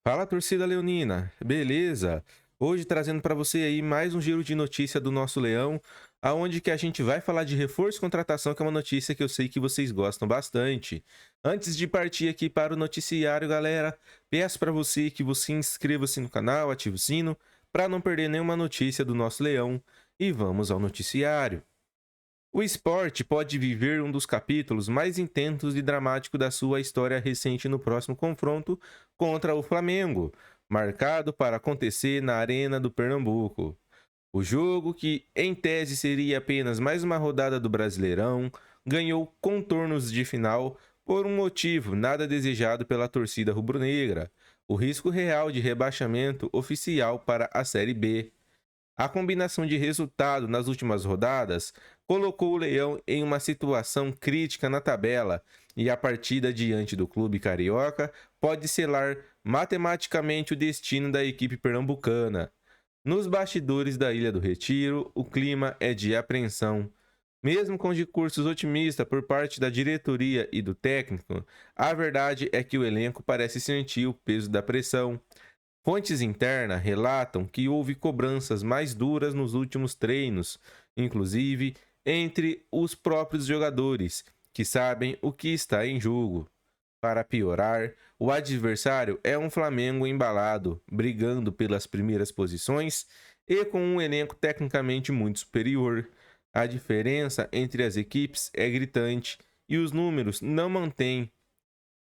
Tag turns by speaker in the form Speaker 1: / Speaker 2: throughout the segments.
Speaker 1: Fala, torcida leonina, beleza? Hoje trazendo para você aí mais um giro de notícia do nosso Leão, aonde que a gente vai falar de reforço e contratação, que é uma notícia que eu sei que vocês gostam bastante. Antes de partir aqui para o noticiário, galera, peço para você inscreva-se no canal, ative o sino, para não perder nenhuma notícia do nosso Leão. E vamos ao noticiário. O esporte pode viver um dos capítulos mais intensos e dramáticos da sua história recente no próximo confronto contra o Flamengo, marcado para acontecer na Arena do Pernambuco. O jogo, que em tese seria apenas mais uma rodada do Brasileirão, ganhou contornos de final por um motivo nada desejado pela torcida rubro-negra: o risco real de rebaixamento oficial para a Série B. A combinação de resultado nas últimas rodadas colocou o Leão em uma situação crítica na tabela, e a partida diante do clube carioca pode selar matematicamente o destino da equipe pernambucana. Nos bastidores da Ilha do Retiro, o clima é de apreensão. Mesmo com discursos otimistas por parte da diretoria e do técnico, a verdade é que o elenco parece sentir o peso da pressão. Fontes internas relatam que houve cobranças mais duras nos últimos treinos, inclusive entre os próprios jogadores, que sabem o que está em jogo. Para piorar, o adversário é um Flamengo embalado, brigando pelas primeiras posições e com um elenco tecnicamente muito superior. A diferença entre as equipes é gritante e os números não mantêm.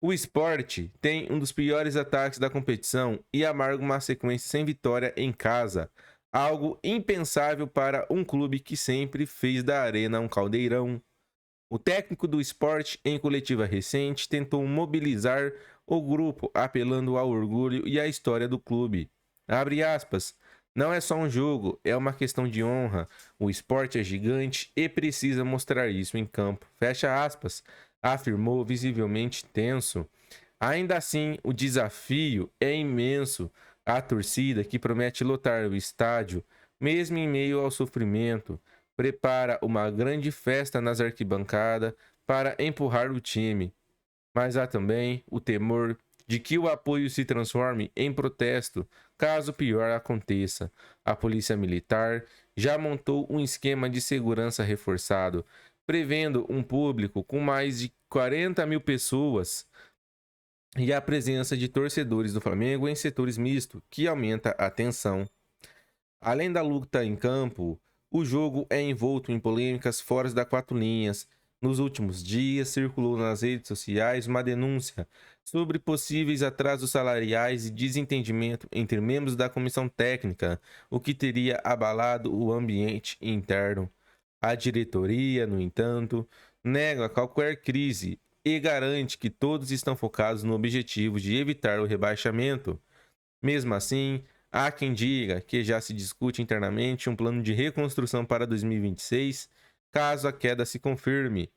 Speaker 1: O Sport tem um dos piores ataques da competição e amarga uma sequência sem vitória em casa, algo impensável para um clube que sempre fez da Arena um caldeirão. O técnico do Sport, em coletiva recente, tentou mobilizar o grupo, apelando ao orgulho e à história do clube. Abre aspas. Não é só um jogo, é uma questão de honra. O esporte é gigante e precisa mostrar isso em campo. Fecha aspas, afirmou visivelmente tenso. Ainda assim, o desafio é imenso. A torcida, que promete lotar o estádio, mesmo em meio ao sofrimento, prepara uma grande festa nas arquibancadas para empurrar o time. Mas há também o temor de que o apoio se transforme em protesto caso o pior aconteça. A Polícia Militar já montou um esquema de segurança reforçado, prevendo um público com mais de 40 mil pessoas e a presença de torcedores do Flamengo em setores mistos, que aumenta a tensão. Além da luta em campo, o jogo é envolto em polêmicas fora das quatro linhas. Nos últimos dias, circulou nas redes sociais uma denúncia sobre possíveis atrasos salariais e desentendimento entre membros da comissão técnica, o que teria abalado o ambiente interno. A diretoria, no entanto, nega qualquer crise e garante que todos estão focados no objetivo de evitar o rebaixamento. Mesmo assim, há quem diga que já se discute internamente um plano de reconstrução para 2026, caso a queda se confirme.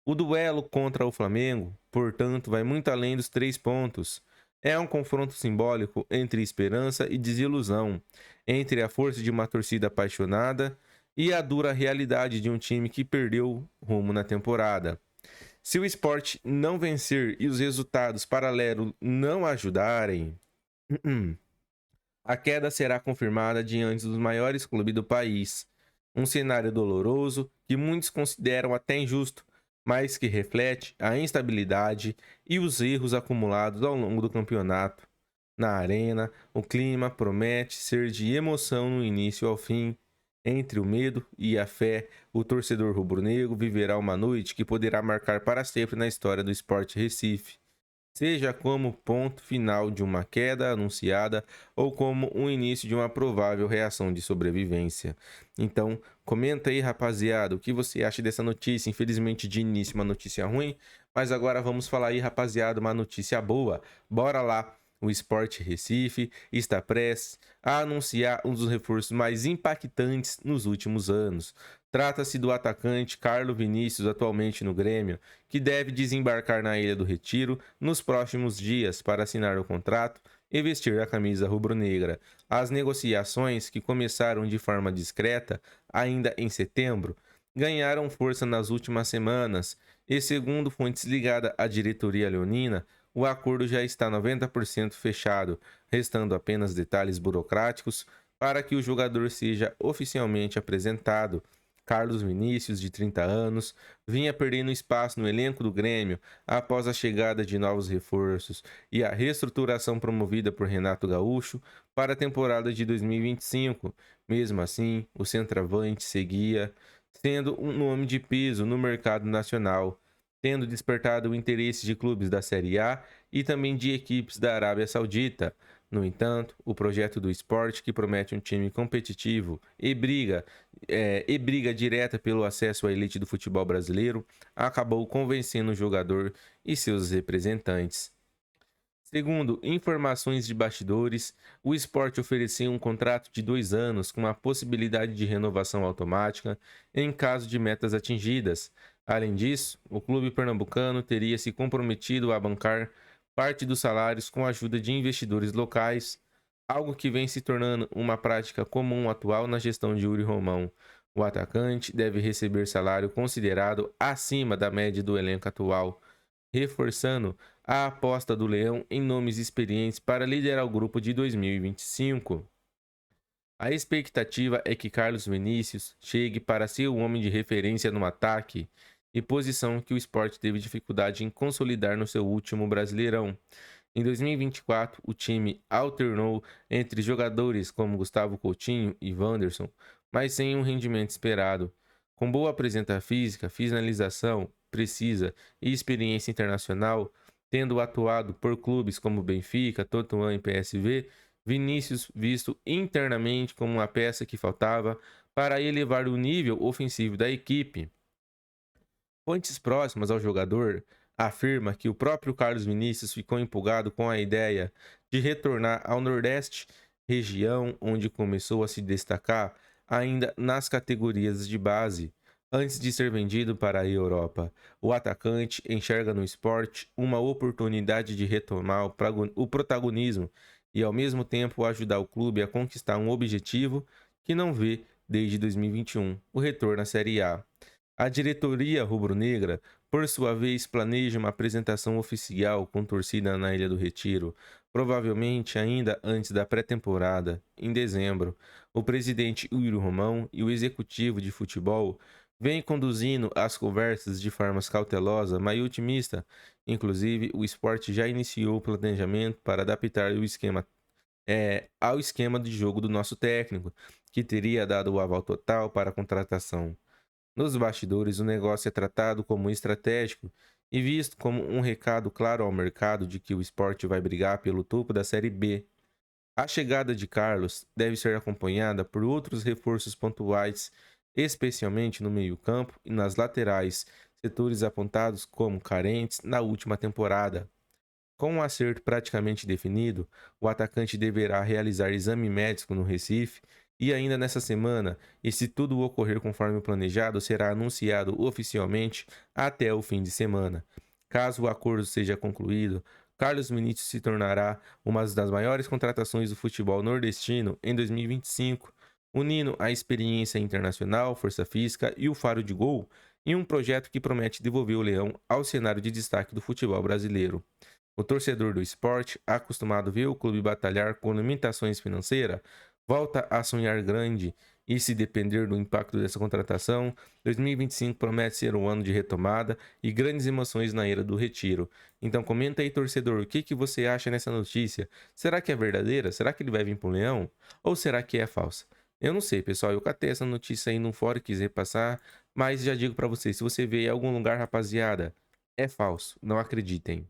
Speaker 1: O duelo contra o Flamengo, portanto, vai muito além dos 3 pontos. É um confronto simbólico entre esperança e desilusão, entre a força de uma torcida apaixonada e a dura realidade de um time que perdeu rumo na temporada. Se o esporte não vencer e os resultados paralelos não ajudarem, a queda será confirmada diante dos maiores clubes do país. Um cenário doloroso que muitos consideram até injusto, mas que reflete a instabilidade e os erros acumulados ao longo do campeonato. Na arena, o clima promete ser de emoção no início ao fim. Entre o medo e a fé, o torcedor rubro-negro viverá uma noite que poderá marcar para sempre na história do Sport Recife, seja como ponto final de uma queda anunciada ou como o início de uma provável reação de sobrevivência. Então, comenta aí, rapaziada, o que você acha dessa notícia. Infelizmente, de início, uma notícia ruim, mas agora vamos falar aí, rapaziada, uma notícia boa. Bora lá! O Sport Recife está prestes a anunciar um dos reforços mais impactantes nos últimos anos. Trata-se do atacante Carlos Vinícius, atualmente no Grêmio, que deve desembarcar na Ilha do Retiro nos próximos dias para assinar o contrato e vestir a camisa rubro-negra. As negociações, que começaram de forma discreta ainda em setembro, ganharam força nas últimas semanas e, segundo fontes ligadas à diretoria leonina, o acordo já está 90% fechado, restando apenas detalhes burocráticos para que o jogador seja oficialmente apresentado. Carlos Vinícius, de 30 anos, vinha perdendo espaço no elenco do Grêmio após a chegada de novos reforços e a reestruturação promovida por Renato Gaúcho para a temporada de 2025. Mesmo assim, o centroavante seguia sendo um nome de peso no mercado nacional, tendo despertado o interesse de clubes da Série A e também de equipes da Arábia Saudita. No entanto, o projeto do esporte, que promete um time competitivo e briga direta pelo acesso à elite do futebol brasileiro, acabou convencendo o jogador e seus representantes. Segundo informações de bastidores, o esporte oferecia um contrato de 2 anos com a possibilidade de renovação automática em caso de metas atingidas. Além disso, o clube pernambucano teria se comprometido a bancar parte dos salários com a ajuda de investidores locais, algo que vem se tornando uma prática comum atual na gestão de Yuri Romão. O atacante deve receber salário considerado acima da média do elenco atual, reforçando a aposta do Leão em nomes experientes para liderar o grupo de 2025. A expectativa é que Carlos Vinícius chegue para ser o homem de referência no ataque, e posição que o Sport teve dificuldade em consolidar no seu último Brasileirão. Em 2024, o time alternou entre jogadores como Gustavo Coutinho e Wanderson, mas sem um rendimento esperado. Com boa apresentação física, finalização precisa e experiência internacional, tendo atuado por clubes como Benfica, Tottenham e PSV, Vinícius visto internamente como uma peça que faltava para elevar o nível ofensivo da equipe. Fontes próximas ao jogador afirma que o próprio Carlos Vinícius ficou empolgado com a ideia de retornar ao Nordeste, região onde começou a se destacar ainda nas categorias de base, antes de ser vendido para a Europa. O atacante enxerga no esporte uma oportunidade de retomar o protagonismo e, ao mesmo tempo, ajudar o clube a conquistar um objetivo que não vê desde 2021, o retorno à Série A. A diretoria rubro-negra, por sua vez, planeja uma apresentação oficial com torcida na Ilha do Retiro, provavelmente ainda antes da pré-temporada, em dezembro. O presidente Yuri Romão e o executivo de futebol vêm conduzindo as conversas de forma cautelosa, mas otimista. Inclusive, o esporte já iniciou o planejamento para adaptar o esquema ao esquema de jogo do nosso técnico, que teria dado o aval total para a contratação. Nos bastidores, o negócio é tratado como estratégico e visto como um recado claro ao mercado de que o esporte vai brigar pelo topo da Série B. A chegada de Carlos deve ser acompanhada por outros reforços pontuais, especialmente no meio-campo e nas laterais, setores apontados como carentes na última temporada. Com um acerto praticamente definido, o atacante deverá realizar exame médico no Recife e ainda nessa semana, e se tudo ocorrer conforme planejado, será anunciado oficialmente até o fim de semana. Caso o acordo seja concluído, Carlos Vinícius se tornará uma das maiores contratações do futebol nordestino em 2025, unindo a experiência internacional, força física e o faro de gol em um projeto que promete devolver o Leão ao cenário de destaque do futebol brasileiro. O torcedor do esporte, acostumado a ver o clube batalhar com limitações financeiras, volta a sonhar grande e, se depender do impacto dessa contratação, 2025 promete ser um ano de retomada e grandes emoções na era do retiro. Então comenta aí, torcedor, o que você acha nessa notícia? Será que é verdadeira? Será que ele vai vir para o Leão? Ou será que é falsa? Eu não sei, pessoal, eu catei essa notícia aí no fórum e quis repassar, mas já digo para vocês, se você vê em algum lugar, rapaziada, é falso, não acreditem.